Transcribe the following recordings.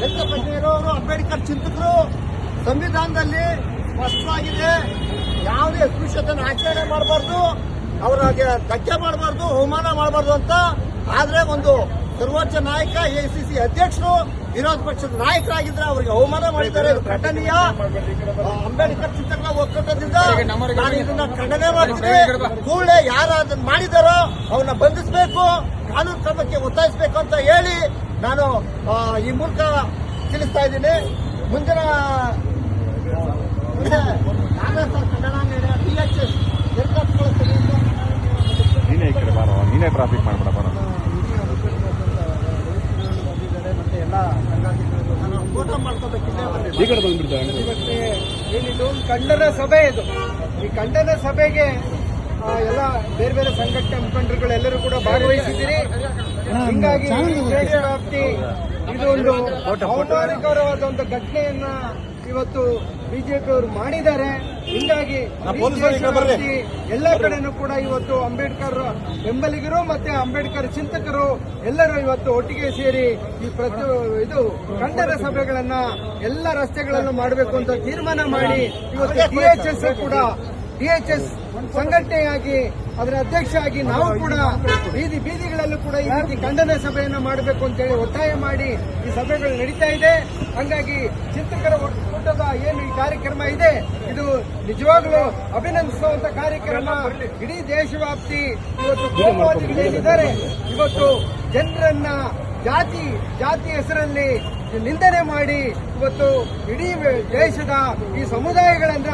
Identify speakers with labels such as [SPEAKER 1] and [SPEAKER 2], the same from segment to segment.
[SPEAKER 1] ದಲಿತ ಪ್ರಜ್ಞೆಯವರು ಅಂಬೇಡ್ಕರ್ ಚಿಂತಕರು ಸಂವಿಧಾನದಲ್ಲಿ ಸ್ಪಷ್ಟವಾಗಿದೆ. ಯಾವುದೇ ಅಸ್ಪೃಶ್ಯತೆಯನ್ನು ಆಚರಣೆ ಮಾಡಬಾರ್ದು, ಅವರಿಗೆ ಧಕ್ಕೆ ಮಾಡಬಾರ್ದು, ಅವಮಾನ ಮಾಡಬಾರ್ದು ಅಂತ. ಆದ್ರೆ ಒಂದು ಸರ್ವೋಚ್ಚ ನಾಯಕ ಎಐಸಿಸಿ ಅಧ್ಯಕ್ಷರು ವಿರೋಧ ಪಕ್ಷದ ನಾಯಕರಾಗಿದ್ರೆ ಅವರಿಗೆ ಅವಮಾನ ಮಾಡಿದ್ದಾರೆ. ಇದು ಖಂಡನೀಯ. ಅಂಬೇಡ್ಕರ್ ಚಿಂತಕರ ಒಕ್ಕೂಟದಿಂದ ನಾನು ಇದನ್ನ ಖಂಡನೆ ಮಾಡ್ತೀನಿ. ಕೂಡಲೇ ಯಾರು ಅದನ್ನ ಮಾಡಿದಾರೋ ಅವನ್ನ ಬಂಧಿಸಬೇಕು, ಕಾನೂನು ಕ್ರಮಕ್ಕೆ ಒತ್ತಾಯಿಸಬೇಕು ಅಂತ ಹೇಳಿ ನಾನು ಈ ಮೂಲಕ ತಿಳಿಸ್ತಾ ಇದ್ದೀನಿ. ಮುಂದಿನ ಕಾಂಗ್ರೆಸ್ ಖಂಡನ DHS
[SPEAKER 2] ನೀನೇ ಟ್ರಾಫಿಕ್ ಮಾಡ್ಬೇಡ
[SPEAKER 1] ಮತ್ತೆ ಎಲ್ಲ ಫೋಟೋ ಮಾಡ್ಕೋಬೇಕಿದೆ.
[SPEAKER 3] ಏನಿದು ಖಂಡನ ಸಭೆ, ಇದು ಈ ಖಂಡನ ಸಭೆಗೆ ಎಲ್ಲ ಬೇರೆ ಬೇರೆ ಸಂಘಟನೆ ಮುಖಂಡರುಗಳೆಲ್ಲರೂ ಕೂಡ ಭಾಗವಹಿಸಿದ್ದೀರಿ. ಹಿಂಗಾಗಿ ದೇಶ ವ್ಯಾಪ್ತಿ ಇದು ಒಂದು ಔಪಚಾರಿಕವಾದ ಒಂದು ಘಟನೆಯನ್ನ ಇವತ್ತು ಬಿಜೆಪಿ ಅವರು ಮಾಡಿದ್ದಾರೆ. ಹಿಂಗಾಗಿ ಎಲ್ಲ ಕಡೆನೂ ಕೂಡ ಇವತ್ತು ಅಂಬೇಡ್ಕರ್ ಬೆಂಬಲಿಗರು ಮತ್ತೆ ಅಂಬೇಡ್ಕರ್ ಚಿಂತಕರು ಎಲ್ಲರೂ ಇವತ್ತು ಒಟ್ಟಿಗೆ ಸೇರಿ ಈ ಇದು ಖಂಡನ ಸಭೆಗಳನ್ನ ಎಲ್ಲ ರಸ್ತೆಗಳಲ್ಲೂ ಮಾಡಬೇಕು ಅಂತ ತೀರ್ಮಾನ ಮಾಡಿ ಇವತ್ತು DHS ಸಂಘಟನೆಯಾಗಿ ಅದರ ಅಧ್ಯಕ್ಷ ಆಗಿ ನಾವು ಕೂಡ ಬೀದಿಗಳಲ್ಲೂ ಕೂಡ ಈ ರೀತಿ ಖಂಡನ ಸಭೆಯನ್ನ ಮಾಡಬೇಕು ಅಂತ ಹೇಳಿ ಒತ್ತಾಯ ಮಾಡಿ ಈ ಸಭೆಗಳು ನಡೀತಾ ಇದೆ. ಹಂಗಾಗಿ ಚಿಂತಕರ ಒಕ್ಕೂಟದ ಏನು ಈ ಕಾರ್ಯಕ್ರಮ ಇದೆ ಇದು ನಿಜವಾಗ್ಲೂ ಅಭಿನಂದಿಸುವಂತ ಕಾರ್ಯಕ್ರಮ. ಇಡೀ ದೇಶವ್ಯಾಪ್ತಿ ಇವತ್ತು ಕೋಮುವಾದಿಗಳೇನಿದ್ದಾರೆ ಇವತ್ತು ಜನರನ್ನ ಜಾತಿ ಹೆಸರಲ್ಲಿ ನಿಂದನೆ ಮಾಡಿ ಇವತ್ತು ಇಡೀ ದೇಶದ ಈ ಸಮುದಾಯಗಳನ್ನ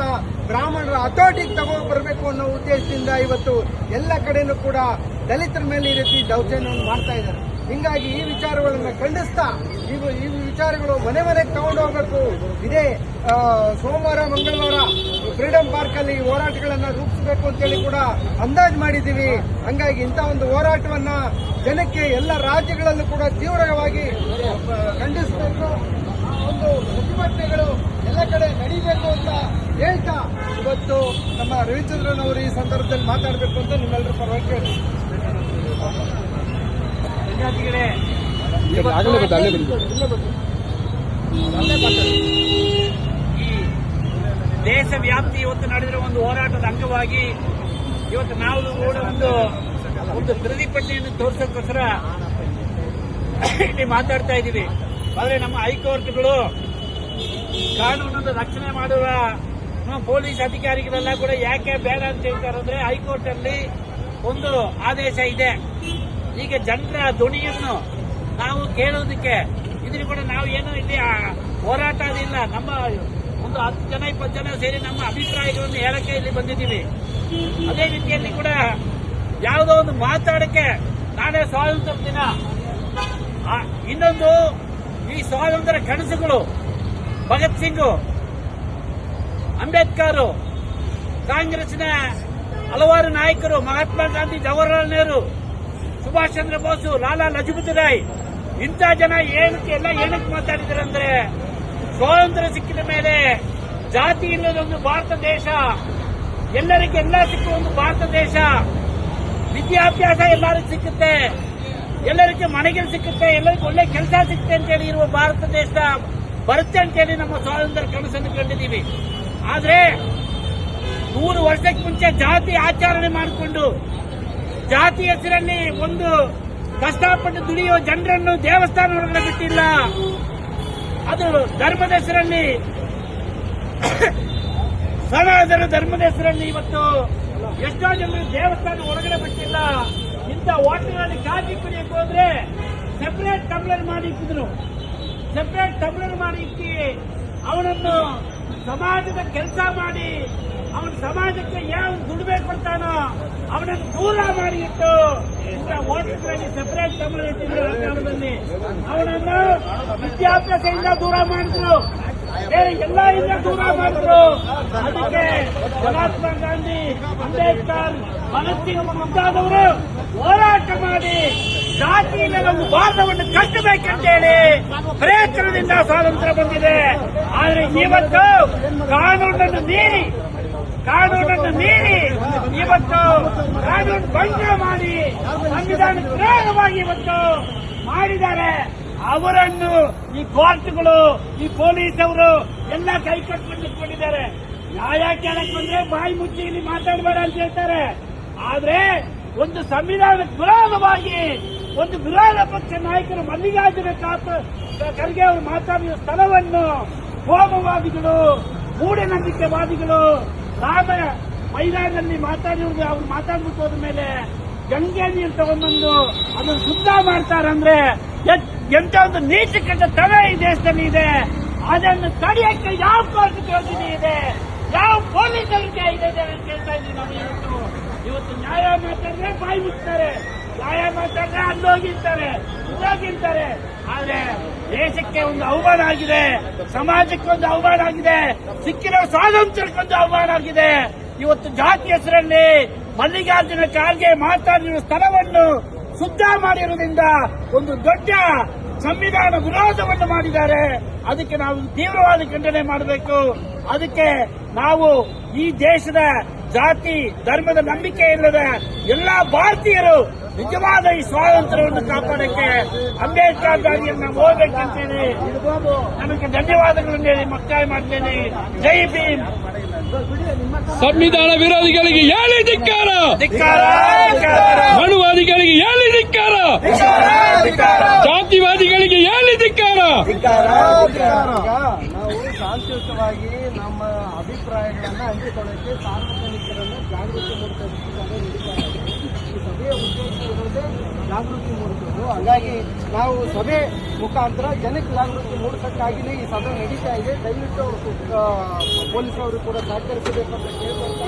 [SPEAKER 3] ಬ್ರಾಹ್ಮಣರ ಹತೋಟಿಗೆ ತಗೊಂಡು ಬರಬೇಕು ಅನ್ನೋ ಉದ್ದೇಶದಿಂದ ಇವತ್ತು ಎಲ್ಲ ಕಡೆನೂ ಕೂಡ ದಲಿತರ ಮೇಲೆ ಈ ರೀತಿ ದೌರ್ಜನ್ಯವನ್ನು ಮಾಡ್ತಾ ಇದ್ದಾರೆ. ಹಿಂಗಾಗಿ ಈ ವಿಚಾರಗಳನ್ನ ಖಂಡಿಸ್ತಾ ಈ ವಿಚಾರಗಳು ಮನೆ ಮನೆಗೆ ತಗೊಂಡು ಹೋಗಬೇಕು. ಇದೇ ಸೋಮವಾರ ಮಂಗಳವಾರ ಫ್ರೀಡಂ ಪಾರ್ಕ್ ಅಲ್ಲಿ ಹೋರಾಟಗಳನ್ನ ರೂಪಿಸಬೇಕು ಅಂತೇಳಿ ಕೂಡ ಅಂದಾಜು ಮಾಡಿದ್ದೀವಿ. ಹಂಗಾಗಿ ಇಂಥ ಒಂದು ಹೋರಾಟವನ್ನ ಜನಕ್ಕೆ ಎಲ್ಲ ರಾಜ್ಯಗಳಲ್ಲೂ ಕೂಡ ತೀವ್ರವಾಗಿ ಖಂಡಿಸಬೇಕು. ಒಂದು ಪ್ರತಿಭಟನೆಗಳು ಎಲ್ಲ ಕಡೆ ನಡೀಬೇಕು ಅಂತ ಹೇಳ್ತಾ ಇವತ್ತು ನಮ್ಮ ರವಿಚಂದ್ರನ್ ಅವರು ಈ ಸಂದರ್ಭದಲ್ಲಿ ಮಾತಾಡಬೇಕು ಅಂತ ನಿಮ್ಮೆಲ್ಲರ ಪರವಾಗಿ ಕೇಳಿ.
[SPEAKER 4] ಈ ದೇಶ ವ್ಯಾಪ್ತಿ ಇವತ್ತು ನಡೆದಿರುವ ಒಂದು ಹೋರಾಟದ ಅಂಗವಾಗಿ ಇವತ್ತು ನಾವು ಕೂಡ ಒಂದು ಪ್ರತಿಭಟನೆಯನ್ನು ತೋರಿಸೋಕ್ಕೋಸ್ಕರ ಇಲ್ಲಿ ಮಾತಾಡ್ತಾ ಇದ್ದೀವಿ. ಆದರೆ ನಮ್ಮ ಹೈಕೋರ್ಟ್ಗಳು ಕಾನೂನನ್ನು ರಕ್ಷಣೆ ಮಾಡುವ ಪೊಲೀಸ್ ಅಧಿಕಾರಿಗಳೆಲ್ಲ ಕೂಡ ಯಾಕೆ ಬೇಡ ಅಂತ ಹೇಳ್ತಾರೆ ಅಂದ್ರೆ ಹೈಕೋರ್ಟ್ ಅಲ್ಲಿ ಒಂದು ಆದೇಶ ಇದೆ. ಈಗ ಜನರ ಧ್ವನಿಯನ್ನು ನಾವು ಕೇಳೋದಕ್ಕೆ ಇದ್ರ ಕೂಡ ನಾವು ಏನು ಇಲ್ಲಿ ಹೋರಾಟ ಅದಿಲ್ಲ. ನಮ್ಮ ಒಂದು 10 ಜನ 20 ಜನ ಸೇರಿ ನಮ್ಮ ಅಭಿಪ್ರಾಯಗಳನ್ನು ಹೇಳಕ್ಕೆ ಇಲ್ಲಿ ಬಂದಿದ್ದೀವಿ. ಅದೇ ರೀತಿಯಲ್ಲಿ ಕೂಡ ಯಾವುದೋ ಒಂದು ಮಾತಾಡಕ್ಕೆ ನಾಳೆ ಸ್ವಾತಂತ್ರ್ಯ ದಿನ, ಇನ್ನೊಂದು ಈ ಸ್ವಾತಂತ್ರ್ಯ ಕನಸುಗಳು ಭಗತ್ ಸಿಂಗ್, ಅಂಬೇಡ್ಕರ್, ಕಾಂಗ್ರೆಸ್ನ ಹಲವಾರು ನಾಯಕರು, ಮಹಾತ್ಮ ಗಾಂಧಿ, ಜವಾಹರಲಾಲ್ ನೆಹರು, ಸುಭಾಷ್ ಚಂದ್ರ ಬೋಸ್, ಲಾಲಾ ಲಜಪತ್ ರಾಯ್, ಇಂಥ ಜನ ಏನಕ್ಕೆ ಮಾತಾಡಿದ್ದಾರೆ ಅಂದ್ರೆ ಸ್ವಾತಂತ್ರ್ಯ ಸಿಕ್ಕಿದ ಮೇಲೆ ಜಾತಿ ಇಲ್ಲದೊಂದು ಭಾರತ ದೇಶ, ಎಲ್ಲರಿಗೆಲ್ಲ ಸಿಕ್ಕುವ ಒಂದು ಭಾರತ ದೇಶ, ವಿದ್ಯಾಭ್ಯಾಸ ಎಲ್ಲರಿಗೂ ಸಿಕ್ಕುತ್ತೆ, ಎಲ್ಲರಿಗೆ ಮನೆಗಳು ಸಿಕ್ಕುತ್ತೆ, ಎಲ್ಲರಿಗೂ ಒಳ್ಳೆ ಕೆಲಸ ಸಿಗುತ್ತೆ ಅಂತೇಳಿ ಇರುವ ಭಾರತ ದೇಶ ಬರುತ್ತೆ ಅಂತೇಳಿ ನಮ್ಮ ಸ್ವಾತಂತ್ರ್ಯ ಕನಸನ್ನು ಕಂಡಿದ್ದೀವಿ. ಆದ್ರೆ 100 ವರ್ಷಕ್ಕೆ ಮುಂಚೆ ಜಾತಿ ಆಚರಣೆ ಮಾಡಿಕೊಂಡು ಜಾತಿ ಹೆಸರಲ್ಲಿ ಒಂದು ಕಷ್ಟಪಟ್ಟು ದುಡಿಯುವ ಜನರನ್ನು ದೇವಸ್ಥಾನ ಒಳಗಡೆ ಬಿಟ್ಟಿಲ್ಲ. ಅದು ಧರ್ಮದ ಹೆಸರಲ್ಲಿ, ಸನಾತನ ಧರ್ಮದ ಹೆಸರಲ್ಲಿ ಇವತ್ತು ಎಷ್ಟೋ ಜನರು ದೇವಸ್ಥಾನ ಒಳಗಡೆ ಬಿಟ್ಟಿಲ್ಲ. ಇಂಥ ಹೋಟೆಲ್ನಲ್ಲಿ ಕಾಫಿ ಕುಡಿಯಕ್ಕೆ ಹೋದ್ರೆ ಸೆಪರೇಟ್ ಟಂಬ್ಲರ್ ಮಾಡಿ ಇಟ್ಟಿದ್ರು. ಸೆಪರೇಟ್ ಟಂಬ್ಲರ್ ಮಾಡಿ ಇಕ್ಕಿ ಅವನನ್ನು ಸಮಾಜದ ಕೆಲಸ ಮಾಡಿ ಅವನ ಸಮಾಜಕ್ಕೆ ಯಾವ ದುಡಿಮೆ ಕೊಡ್ತಾನೋ ಅವನನ್ನು ದೂರ ಮಾಡಿ ಇಟ್ಟು ಇಂಥ ಹೋಟೆಲ್ಗಳಲ್ಲಿ ಸೆಪರೇಟ್ ಟಂಬ್ಲರ್ ಇಟ್ಟಿದ್ರು. ಆ ಕಾಲದಲ್ಲಿ ಅವನನ್ನು ವಿದ್ಯಾಭ್ಯಾಸದಿಂದ ದೂರ ಮಾಡಿದ್ರು, ಬೇರೆ ಎಲ್ಲರಿಂದ ದೂರ ಮಾಡಿದ್ರು. ಅದಕ್ಕೆ ಮಹಾತ್ಮ ಗಾಂಧಿ, ಅಂಬೇಡ್ಕರ್, ಭಗತ್ ಸಿಂಗ್ ಮುಂತಾದವರು ಹೋರಾಟ ಮಾಡಿ ಜಾತಿ ಒಂದು ಭಾರತವನ್ನು ಕಟ್ಟಬೇಕಂತೇಳಿ ಪ್ರಯತ್ನದಿಂದ ಸ್ವಾತಂತ್ರ್ಯ ಬಂದಿದೆ. ಆದರೆ ಇವತ್ತು ಕಾನೂನನ್ನು ಮೀರಿ ಇವತ್ತು ಕಾನೂನು ಭಂಗ ಮಾಡಿ ಸಂವಿಧಾನ ವಿರೋಧವಾಗಿ ಇವತ್ತು ಮಾಡಿದ್ದಾರೆ. ಅವರನ್ನು ಈ ಕೋರ್ಟ್ಗಳು, ಈ ಪೊಲೀಸ್ ಅವರು ಎಲ್ಲ ಕೈ ಕಟ್ಕೊಂಡು ನಿಂತ್ಕೊಂಡಿದ್ದಾರೆ. ನ್ಯಾಯ ಕೇಳಕ್ ಬಂದ್ರೆ ಬಾಯಿ ಮುಚ್ಚಿ ಇಲ್ಲಿ ಮಾತಾಡಬೇಡ ಅಂತ ಹೇಳ್ತಾರೆ. ಆದ್ರೆ ಒಂದು ಸಂವಿಧಾನಕ್ಕೆ ವಿರೋಧವಾಗಿ ಒಂದು ವಿರೋಧ ಪಕ್ಷ ನಾಯಕರು ಮಲ್ಲಿಕಾರ್ಜುನ ಖರ್ಗೆ ಅವರು ಮಾತಾಡಿದ ಸ್ಥಳವನ್ನು ಕೋಮುವಾದಿಗಳು, ಮೂಢನಂಬಿಕೆವಾದಿಗಳು ರಾಮ ಮೈದಾನದಲ್ಲಿ ಮಾತಾಡಿರೋದು ಅವ್ರು ಮಾತಾಡ್ಬಿಟ್ಟು ಹೋದ ಮೇಲೆ ಗಂಗೆ ನೀರು ತಗೊಂಡ್ಬಂದು ಅದನ್ನು ಶುದ್ಧ ಮಾಡ್ತಾರಂದ್ರೆ ಎಂತ ಒಂದು ನೀಚ ಕೆಟ್ಟ ತಲೆ ಈ ದೇಶದಲ್ಲಿ ಇದೆ. ಅದನ್ನು ತಡೆಯಕ್ಕೆ ಯಾವ ಕೋರ್ಟ್ ಯೋಜನೆ ಇದೆ, ಯಾವ ಪೊಲೀಸರಿಗೆ ಇದೆ ಅಂತ ಕೇಳ್ತಾ ಇದ್ದೀವಿ ನಾವು. ಇವತ್ತು ನ್ಯಾಯ ಮಾತಾಡಿದ್ರೆ ಬಾಯಿ ಮುಚ್ತಾರೆ, ನ್ಯಾಯ ಮಾತಾಡಿದ್ರೆ ಅಲ್ಲೋಗಿರ್ತಾರೆ, ಇಲ್ಲೋಗಿರ್ತಾರೆ. ಆದ್ರೆ ದೇಶಕ್ಕೆ ಒಂದು ಅವಮಾನ ಆಗಿದೆ, ಸಮಾಜಕ್ಕೆ ಒಂದು ಅವಮಾನ ಆಗಿದೆ, ಸಿಕ್ಕಿರೋ ಸ್ವಾತಂತ್ರ್ಯಕ್ಕೊಂದು ಅವಮಾನ ಆಗಿದೆ. ಇವತ್ತು ಜಾತಿ ಹೆಸರಲ್ಲಿ ಮಲ್ಲಿಕಾರ್ಜುನ ಖರ್ಗೆ ಮಾತಾಡಿರುವ ಸ್ಥಳವನ್ನು ಶುದ್ಧ ಮಾಡಿರುವುದರಿಂದ ಒಂದು ದೊಡ್ಡ ಸಂವಿಧಾನ ವಿರೋಧವನ್ನು ಮಾಡಿದ್ದಾರೆ. ಅದಕ್ಕೆ ನಾವು ತೀವ್ರವಾದ ಖಂಡನೆ ಮಾಡಬೇಕು. ಅದಕ್ಕೆ ನಾವು ಈ ದೇಶದ ಜಾತಿ ಧರ್ಮದ ನಂಬಿಕೆ ಇಲ್ಲದ ಎಲ್ಲಾ ಭಾರತೀಯರು ನಿಜವಾದ ಈ ಸ್ವಾತಂತ್ರ್ಯವನ್ನು ಕಾಪಾಡಕ್ಕೆ ಅಂಬೇಡ್ಕರ್ ದಾರಿಯನ್ನು ಹೋಗ್ಬೇಕಂತೇಳಿ ನಮಗೆ ಧನ್ಯವಾದಗಳನ್ನು ಹೇಳಿ ಮುಕ್ತಾಯ ಮಾಡ್ತೇನೆ. ಜೈ ಭೀಮ್.
[SPEAKER 5] ಸಂವಿಧಾನ ವಿರೋಧಿಗಳಿಗೆ ಹೇಳಿ ಧಿಕ್ಕಾರ, ಮನುವಾದಿಗಳಿಗೆ ಹೇಳಿ ಧಿಕ್ಕಾರ, ಜಾತಿವಾದಿಗಳಿಗೆ ಹೇಳಿ ಧಿಕ್ಕಾರ.
[SPEAKER 3] ಈಗ ನಾವು ಶಾಂತಿಯುತವಾಗಿ ನಮ್ಮ ಅಭಿಪ್ರಾಯಗಳನ್ನ ಹಂಚಿಕೊಳ್ಳಕ್ಕೆ ಸಾರ್ವಜನಿಕರನ್ನು ಜಾಗೃತಿ ಮೂಡಿಸೋದಕ್ಕೆ ಸಭೆ ನಡೀತಾ ಇದೆ. ಈ ಸಭೆಯ ಉದ್ದೇಶ ಇರೋದೇ ಜಾಗೃತಿ ಮೂಡಿಸೋದು. ಹಾಗಾಗಿ ನಾವು ಸಭೆ ಮುಖಾಂತರ ಜನಕ್ಕೆ ಜಾಗೃತಿ ಮೂಡಿಸೋಕ್ಕಾಗಿಯೇ ಈ ಸಭೆ ನಡೀತಾ ಇದೆ. ದಯವಿಟ್ಟು ಪೊಲೀಸರು ಕೂಡ ಸಹಕರಿಸಬೇಕಂತ ಕೇಳ್ಕೊಳ್ತಾ